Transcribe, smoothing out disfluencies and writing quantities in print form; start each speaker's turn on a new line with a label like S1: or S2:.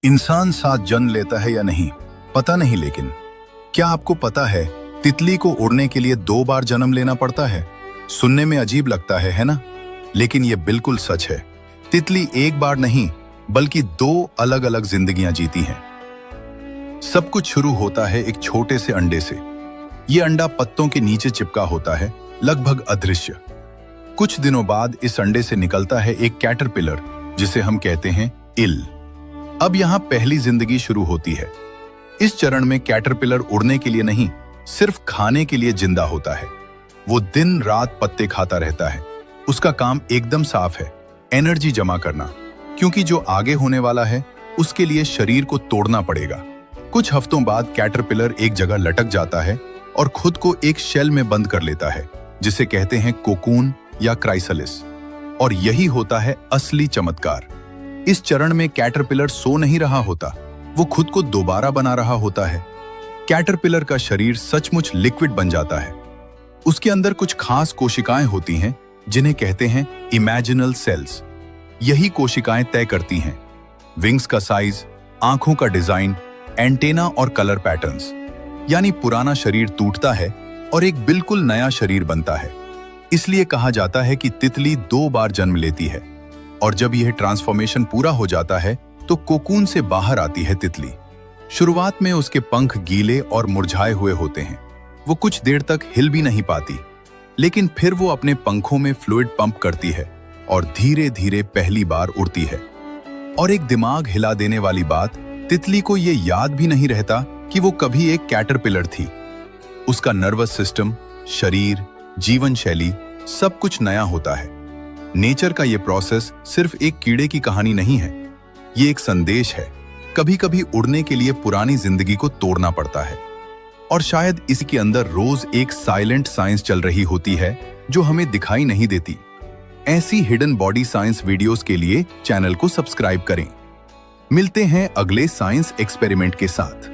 S1: इंसान साथ जन्म लेता है या नहीं पता नहीं, लेकिन क्या आपको पता है तितली को उड़ने के लिए 2 बार जन्म लेना पड़ता है। सुनने में अजीब लगता है ना? लेकिन यह बिल्कुल सच है। तितली एक बार नहीं बल्कि 2 अलग अलग जिंदगियां जीती हैं। सब कुछ शुरू होता है एक छोटे से अंडे से। यह अंडा पत्तों के नीचे चिपका होता है, लगभग अदृश्य। कुछ दिनों बाद इस अंडे से निकलता है एक कैटरपिलर, जिसे हम कहते हैं इल। अब यहां पहली जिंदगी शुरू होती है। इस चरण में कैटरपिलर उड़ने के लिए नहीं, सिर्फ खाने के लिए जिंदा होता है। वो दिन रात पत्ते खाता रहता है। उसका काम एकदम साफ है, एनर्जी जमा करना, क्योंकि जो आगे होने वाला है उसके लिए शरीर को तोड़ना पड़ेगा। कुछ हफ्तों बाद कैटरपिलर एक जगह लटक जाता है और खुद को एक शेल में बंद कर लेता है, जिसे कहते हैं कोकून या क्राइसलिस। और यही होता है असली चमत्कार। इस चरण में कैटरपिलर सो नहीं रहा होता, वो खुद को दोबारा बना रहा होता है। कैटरपिलर का शरीर सचमुच लिक्विड बन जाता है। उसके अंदर कुछ खास कोशिकाएं होती हैं, जिन्हें कहते हैं इमेजिनल सेल्स। यही कोशिकाएं तय करती हैं विंग्स का साइज, आंखों का डिजाइन, एंटेना और कलर पैटर्न्स। यानी पुराना शरीर टूटता है और एक बिल्कुल नया शरीर बनता है। इसलिए कहा जाता है कि तितली 2 बार जन्म लेती है, और जब यह ट्रांसफॉर्मेशन पूरा हो जाता है तो कोकून से बाहर आती है तितली। शुरुआत में उसके पंख गीले और मुरझाए हुए होते हैं। वो कुछ देर तक हिल भी नहीं पाती, लेकिन फिर वो अपने पंखों में फ्लूइड पंप करती है और धीरे धीरे पहली बार उड़ती है। और एक दिमाग हिला देने वाली बात, तितली को ये याद भी नहीं रहता कि वो कभी एक कैटरपिलर थी। उसका नर्वस सिस्टम, शरीर, जीवन शैली सब कुछ नया होता है। नेचर का ये प्रोसेस सिर्फ एक कीड़े की कहानी नहीं है, ये एक संदेश है। कभी कभी उड़ने के लिए पुरानी जिंदगी को तोड़ना पड़ता है, और शायद इसके अंदर रोज एक साइलेंट साइंस चल रही होती है जो हमें दिखाई नहीं देती। ऐसी हिडन बॉडी साइंस वीडियोस के लिए चैनल को सब्सक्राइब करें। मिलते हैं अगले साइंस एक्सपेरिमेंट के साथ।